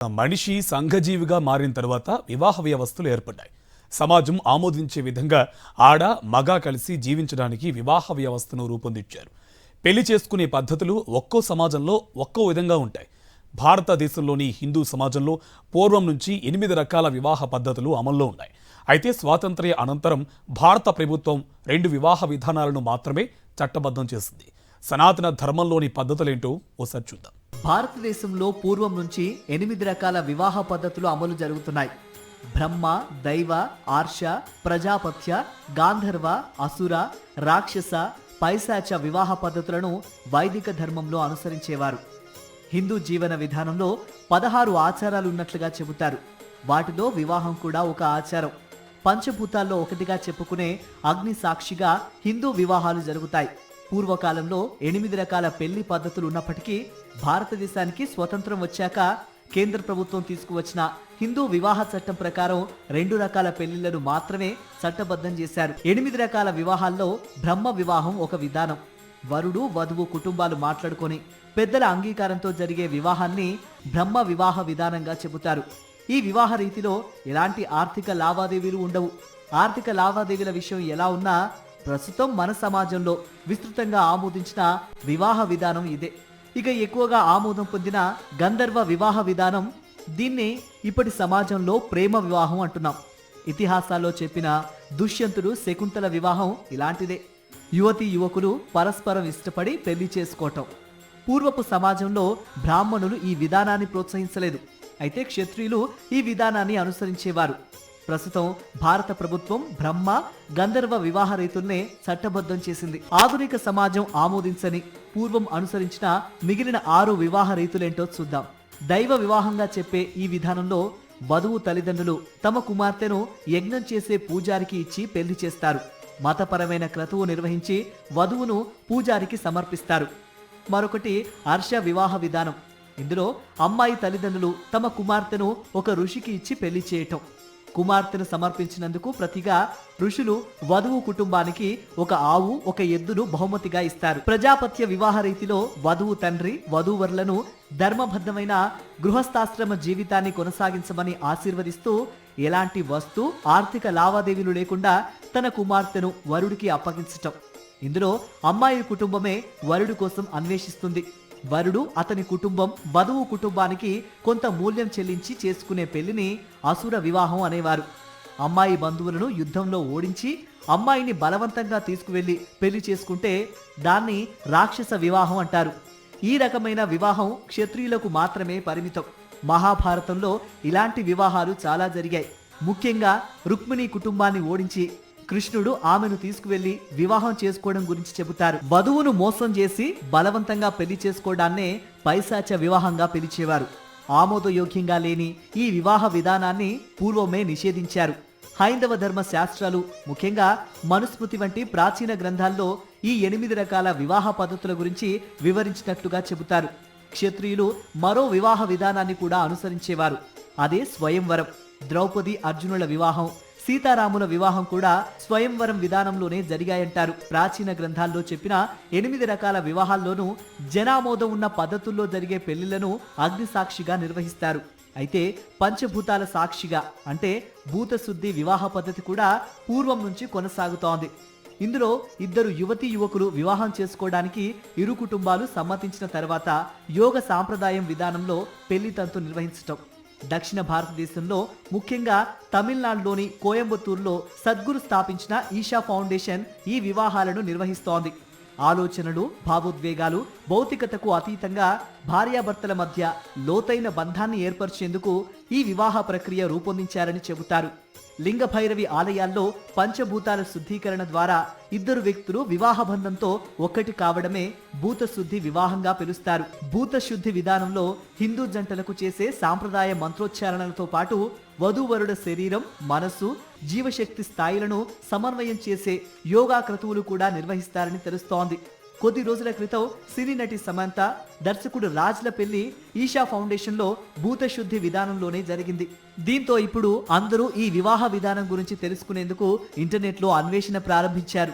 మనిషి సంఘజీవిగా మారిన తర్వాత వివాహ వ్యవస్థలు ఏర్పడ్డాయి. సమాజం ఆమోదించే విధంగా ఆడ మగ కలిసి జీవించడానికి వివాహ వ్యవస్థను రూపొందించారు. పెళ్లి చేసుకునే పద్ధతులు ఒక్కో సమాజంలో ఒక్కో విధంగా ఉంటాయి. భారతదేశంలోని హిందూ సమాజంలో పూర్వం నుంచి 8 రకాల వివాహ పద్ధతులు అమల్లో ఉన్నాయి. అయితే స్వాతంత్ర్య అనంతరం భారత ప్రభుత్వం 2 వివాహ విధానాలను మాత్రమే చట్టబద్ధం చేసింది. సనాతన ధర్మంలోని పద్ధతులేంటో ఓసారి చూద్దాం. భారతదేశంలో పూర్వం నుంచి 8 రకాల వివాహ పద్ధతులు అమలు జరుగుతున్నాయి. బ్రహ్మ, దైవ, ఆర్ష, ప్రజాపత్య, గాంధర్వ, అసుర, రాక్షస, పైశాచ వివాహ పద్ధతులను వైదిక ధర్మంలో అనుసరించేవారు. హిందూ జీవన విధానంలో 16 ఆచారాలు ఉన్నట్లుగా చెబుతారు. వాటిలో వివాహం కూడా ఒక ఆచారం. పంచభూతాల్లో ఒకటిగా చెప్పుకునే అగ్ని సాక్షిగా హిందూ వివాహాలు జరుగుతాయి. పూర్వకాలంలో 8 రకాల పెళ్లి పద్ధతులు ఉన్నప్పటికీ భారతదేశానికి స్వతంత్రం వచ్చాక కేంద్ర ప్రభుత్వం తీసుకువచ్చిన హిందూ వివాహ చట్టం ప్రకారం 2 రకాల పెళ్లిళ్లను మాత్రమే చట్టబద్ధం చేశారు. 8 రకాల వివాహాల్లో బ్రహ్మ వివాహం ఒక విధానం. వరుడు వధువు కుటుంబాలు మాట్లాడుకొని పెద్దల అంగీకారంతో జరిగే వివాహాన్ని బ్రహ్మ వివాహ విధానంగా చెబుతారు. ఈ వివాహ రీతిలో ఎలాంటి ఆర్థిక లావాదేవీలు ఉండవు. ఆర్థిక లావాదేవీల విషయం ఎలా ఉన్నా ప్రస్తుతం మన సమాజంలో విస్తృతంగా ఆమోదించిన వివాహ విధానం ఇదే. ఇక ఎక్కువగా ఆమోదం పొందిన గంధర్వ వివాహ విధానం, దీన్ని ఇప్పటి సమాజంలో ప్రేమ వివాహం అంటున్నాం. ఇతిహాసాల్లో చెప్పిన దుష్యంతుడు శకుంతల వివాహం ఇలాంటిదే. యువతి యువకులు పరస్పరం ఇష్టపడి పెళ్లి చేసుకోవటం. పూర్వపు సమాజంలో బ్రాహ్మణులు ఈ విధానాన్ని ప్రోత్సహించలేదు. అయితే క్షత్రియులు ఈ విధానాన్ని అనుసరించేవారు. ప్రస్తుతం భారత ప్రభుత్వం బ్రహ్మ, గంధర్వ వివాహ రీతుల్నే చట్టబద్ధం చేసింది. ఆధునిక సమాజం ఆమోదించని పూర్వం అనుసరించిన మిగిలిన 6 వివాహ రీతులేంటో చూద్దాం. దైవ వివాహంగా చెప్పే ఈ విధానంలో వధువు తల్లిదండ్రులు తమ కుమార్తెను యజ్ఞం చేసే పూజారికి ఇచ్చి పెళ్లి చేస్తారు. మతపరమైన క్రతువు నిర్వహించి వధువును పూజారికి సమర్పిస్తారు. మరొకటి హర్ష వివాహ విధానం. ఇందులో అమ్మాయి తల్లిదండ్రులు తమ కుమార్తెను ఒక ఋషికి ఇచ్చి పెళ్లి చేయటం. కుమార్తెను సమర్పించినందుకు ప్రతిగా ఋషులు వధువు కుటుంబానికి ఒక ఆవు, ఒక ఎద్దును బహుమతిగా ఇస్తారు. ప్రజాపత్య వివాహ రీతిలో వధువు తండ్రి వధూవరులను ధర్మబద్ధమైన గృహస్థాశ్రమ జీవితాన్ని కొనసాగించమని ఆశీర్వదిస్తూ ఎలాంటి వస్తు ఆర్థిక లావాదేవీలు లేకుండా తన కుమార్తెను వరుడికి అప్పగించటం. ఇందులో అమ్మాయి కుటుంబమే వరుడు కోసం అన్వేషిస్తుంది. వరుడు అతని కుటుంబం వధువు కుటుంబానికి కొంత మూల్యం చెల్లించి చేసుకునే పెళ్లిని అసుర వివాహం అనేవారు. అమ్మాయి బంధువులను యుద్ధంలో ఓడించి అమ్మాయిని బలవంతంగా తీసుకువెళ్లి పెళ్లి చేసుకుంటే దాన్ని రాక్షస వివాహం అంటారు. ఈ రకమైన వివాహం క్షత్రియులకు మాత్రమే పరిమితం. మహాభారతంలో ఇలాంటి వివాహాలు చాలా జరిగాయి. ముఖ్యంగా రుక్మిణి కుటుంబాన్ని ఓడించి కృష్ణుడు ఆమెను తీసుకువెళ్లి వివాహం చేసుకోవడం గురించి చెబుతారు. వధువును మోసం చేసి బలవంతంగా పెళ్లి చేసుకోవడాన్నే పైశాచ వివాహంగా పిలిచేవారు. ఆమోదయోగ్యంగా లేని ఈ వివాహ విధానాన్ని పూర్వమే నిషేధించారు. హైందవ ధర్మ శాస్త్రాలు, ముఖ్యంగా మనుస్మృతి వంటి ప్రాచీన గ్రంథాల్లో ఈ 8 రకాల వివాహ పద్ధతుల గురించి వివరించినట్లుగా చెబుతారు. క్షత్రియులు మరో వివాహ విధానాన్ని కూడా అనుసరించేవారు. అదే స్వయంవరం. ద్రౌపది అర్జునుల వివాహం, సీతారాముల వివాహం కూడా స్వయంవరం విధానంలోనే జరిగాయంటారు. ప్రాచీన గ్రంథాల్లో చెప్పిన 8 రకాల వివాహాల్లోనూ జనామోదం ఉన్న పద్ధతుల్లో జరిగే పెళ్లిళ్లను అగ్ని సాక్షిగా నిర్వహిస్తారు. అయితే పంచభూతాల సాక్షిగా అంటే భూతశుద్ధి వివాహ పద్ధతి కూడా పూర్వం నుంచి కొనసాగుతోంది. ఇందులో ఇద్దరు యువతీ యువకులు వివాహం చేసుకోవడానికి ఇరు కుటుంబాలు సమ్మతించిన తర్వాత యోగ సాంప్రదాయం విధానంలో పెళ్లి తంతు నిర్వహించటం. దక్షిణ భారతదేశంలో ముఖ్యంగా తమిళనాడులోని కోయంబత్తూరులో సద్గురు స్థాపించిన ఈషా ఫౌండేషన్ ఈ వివాహాలను నిర్వహిస్తోంది. ఆలోచనలు, భావోద్వేగాలు, భౌతికతకు అతీతంగా భార్యాభర్తల మధ్య లోతైన బంధాన్ని ఏర్పరిచేందుకు ఈ వివాహ ప్రక్రియ రూపొందించారని చెబుతారు. లింగ భైరవి ఆలయాల్లో పంచభూతాల శుద్ధీకరణ ద్వారా ఇద్దరు వ్యక్తులు వివాహ బంధంతో ఒక్కటి కావడమే భూతశుద్ధి వివాహంగా పిలుస్తారు. భూతశుద్ధి విధానంలో హిందూ జంటలకు చేసే సాంప్రదాయ మంత్రోచ్చారణలతో పాటు వధూవరుల శరీరం, మనస్సు, జీవశక్తి స్థాయిలను సమన్వయం చేసే యోగా క్రతువులు కూడా నిర్వహిస్తారని తెలుస్తోంది. కొద్ది రోజుల క్రితం సినీ నటి సమంత, దర్శకుడు రాజ్ల పెళ్లి ఈషా ఫౌండేషన్లో భూతశుద్ధి విధానంలోనే జరిగింది. దీంతో ఇప్పుడు అందరూ ఈ వివాహ విధానం గురించి తెలుసుకునేందుకు ఇంటర్నెట్లో అన్వేషణ ప్రారంభించారు.